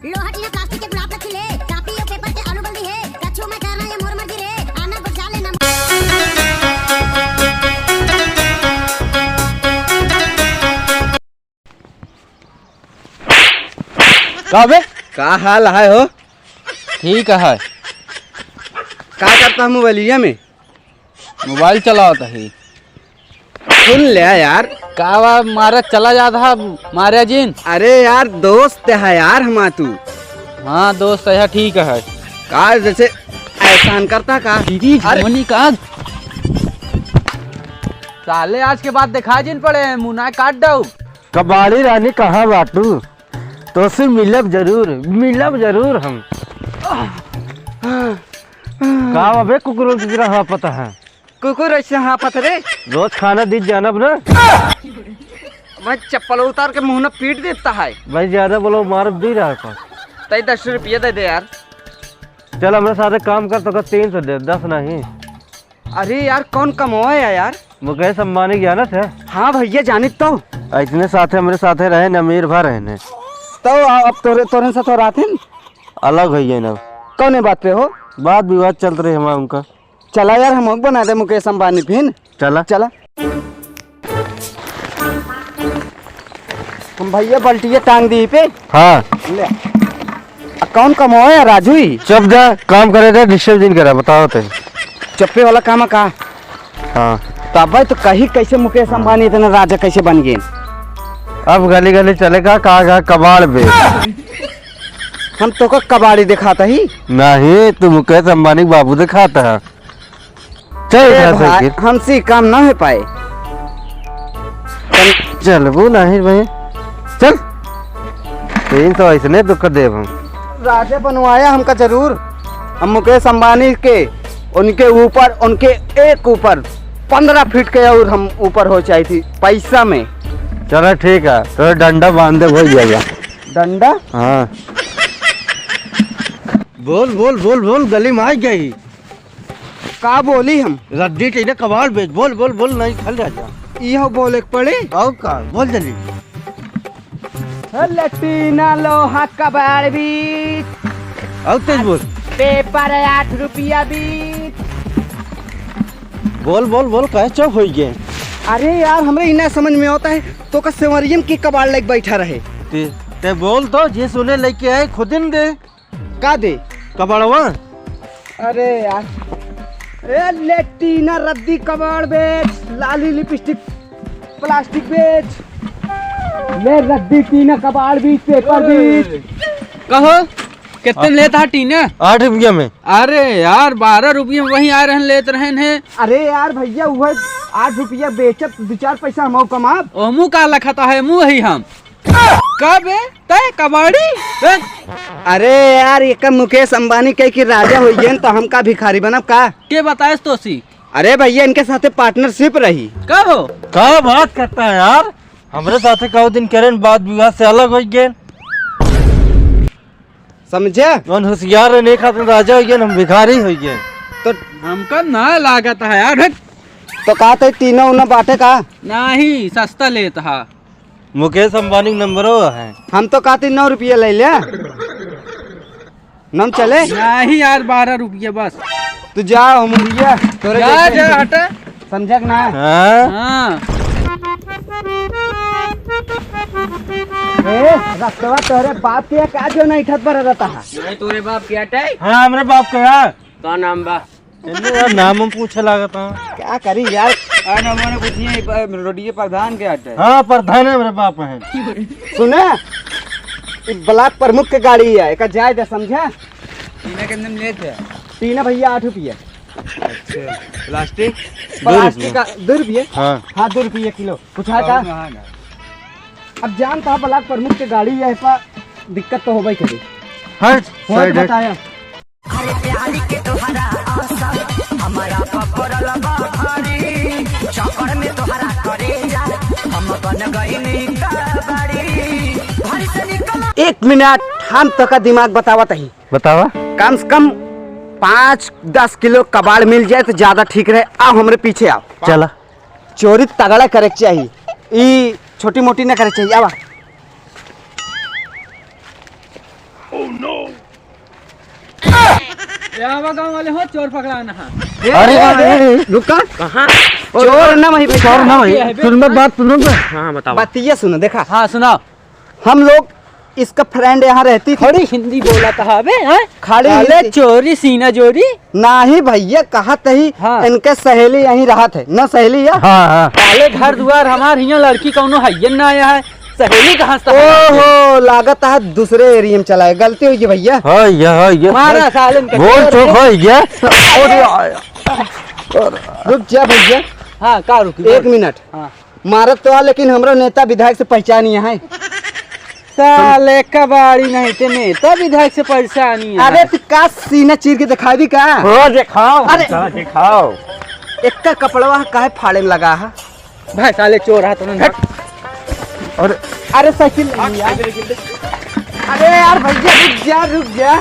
लोहा टीना प्लास्टिक के गुलाब रखी ले, कापी और पेपर के आलू बल्दी है, कच्चू में करना ये मोर मर्जी रे, आना गुस्सा लेना। काबे का हाल है हो? ठीक है। का करता मोबाइलिया में? मोबाइल चलाता है। सुन ले यार, कावा मारा चला जाता मारे जिन। अरे यार दोस्त है यार हमा तू। हाँ दोस्त है, ठीक है। का जैसे एहसान करता का दीदी मनी का साले आज के बाद दिखा जिन पड़े मुना काट दो। कबाड़ी रानी कहाँ बाटू? तो से मिलब जरूर हम। का अबे कुकुरों की तरह हाँ पता है? कुकुर ऐसे हाँ पथरे रोज खाना दी जानब ना। मैं चप्पल उतार के मुंह न पीट देता है। भाई ज्यादा बोलो मार दी रहा है। तई 10 रुपये दे दे यार। चल हमारे साथ काम कर तो 300 दे, 10 नहीं। अरे यार कौन कमाया यार? मुकेश अंबानी ज्ञानत है। हाँ भैया जानित तो इतने साथे हमारे साथे रहे न, अमीर भा रहे न। तो अब तोरे साथ हो रात अलग हो गए न। कौन बात पे हो? बात विवाद चल रहे हमारा उनका। चला यार हम बना दे मुकेश अंबानी फिर। चला चला हम भैया बल्टिया टांग दी पे। हाँ ले कौन कमाया राजू ही? चुप जा, काम करे थे डिस्टर्ब दिन करा बताओ ते। चप्पे वाला काम का। हाँ तब भाई तो कहीं कैसे मुकेश अंबानी इतना राजा कैसे बन गए? अब गली गली चलेगा कहा कबाड़ बे। हम तो का कबाड़ी दिखाता ही नहीं, तू मुकेश अंबानी बाबू दिखाता है। चल हमसे काम ना हो पाए। चल वो नहीं भाई, चल 300 ऐसे दुख दे हम। राजा बनवाया हमका जरूर। हम मुकेश अंबानी के उनके ऊपर उनके एक ऊपर 15 फीट के और हम ऊपर हो चाहिए थी पैसा में। चलो ठीक है, तो डंडा बांध दे हो जाएगा। डंडा? हाँ बोल बोल बोल बोल, गली में आ गई। का बोली हम? रद्दी चाहिए कबाड़ बेच। बोल बोल बोल, नहीं खल जा। यह बोले पड़े आओ का बोल जल्दी। लटीना लोहा कबाड़ बीच। आओ तेज बोल। पेपर 8 रुपया बीच। बोल बोल बोल, कहे चुप हो गए। अरे यार हमें इतना समझ में आता है तो का सेवरियम की कबाड़ लेके बैठा रहे। ते बोल तो जे सुने लेके आए खुद न दे। का दे? कबाड़वा। अरे यार ए लेटीना रद्दी कबाड़ बेच, लाली लिपस्टिक प्लास्टिक बेच, ले रद्दी टीना कबाड़ बीच, पेपर बीच। कहो कितने लेता है टीना? 8 रुपया में। अरे यार 12 रुपये में वही आ रहे लेते रहे हैं। अरे यार भैया वह 8 रुपया बेचत 2-4 पैसा हम कमाब। ओ मुँह का लखता है मुँह ही हम कब तय कबाड़ी। अरे यार एक मुकेश अंबानी कह की राजा हो गए तो हम का भिखारी बनब का? के बताए तो सी? अरे भैया इनके साथ पार्टनरशिप रही। कब हो? क्या बात करता है यार? हमारे साथ कहो दिन करें बात विवाद से अलग हो गए। समझे? कौन होशियार नहीं खाते राजा हो गए, हम भिखारी हो गए। तो हमका ना लागत है यार। तो कहा था तीनों उन्हें बांटे का? नहीं सस्ता लेता है। मुकेश अंबानी नंबर है। हम तो कहते 9 रुपये ले ले नम चले। नहीं यार 12 रुपये बस। तू जा मुरिया जा हटा। समझा ना? हाँ रस्तवा तोरे बाप के का जो नहीं ठत पर रहता है। नहीं तोरे बाप क्या टाइ? हाँ हमारे बाप का यार। का नाम बा? यार नाम हम पूछे लागत हूँ। क्या करी यार? मैंने पूछिए रोडिये प्रधान के हटे। हाँ प्रधान है मेरे बाप है। सुने ब्लॉक प्रमुख के गाड़ी है एक जाए दे समझा? टीना के नाम लेते हैं। टीना भैया 8 रुपये। अच्छा प्लास्टिक? प्लास्टिक का 2 रुपये। हाँ हाँ 2 रुपये किलो पूछा था। अब जानता है ब्लॉक प्रमुख के गाड़ी है, ऐसा दिक्कत तो हो भाई कभी। हट साइड बताया। एक मिनट हम तो का दिमाग बतावा तही। बतावा। कम से कम 5-10 किलो कबाड़ मिल जाए तो ज्यादा ठीक रहे। आओ हमारे पीछे आओ। चला। चोरी तगड़ा करे चाहिए, ई छोटी मोटी ना करे चाहिए। आवा यहाँ गाँव वाले हो चोर पकड़ाना है। अरे रुका कहाँ? चोर ना वही चोर ना भाई, सुन मैं बात सुनो तो। हाँ बताओ। बात ये सुनो, देखा हाँ सुनाओ। हम लोग इसका फ्रेंड यहाँ रहती थी। थोड़ी हिंदी बोला था बे, हैं? खाली साले हिंदी। चोरी सीना जोरी। नहीं भैया, कहा तही हाँ। इनके सहेली यहीं रहा थे न सहेली या? हाँ हाँ पहले घर द्वार हमार यहाँ लड़की कौनो हयन ना आया है, सहेली कहाँ से? ओहो, लागत है दूसरे एरिया में चला है, गलती हुई भैया। हाँ ये मारा सालन का बोल चोर चौक है। हो गया। रुक जा भैया, हाँ का रुकी? एक मिनट। हाँ। मारत तो आ, लेकिन हमरा नेता विधायक से पहचान यहाँ है। साले कबाड़ी नहीं ते नेता विधायक से परेशानी है। अरे तू का सीना चीर के दिखा दी का? हो दिखाओ, अरे। दिखाओ। इतना कपड़वा काहे फाड़े में लगा है? भाई साले चोर है तो नहीं। अरे अरे साइकिल नहीं यार। अरे यार भैया रुक जा रुक जा।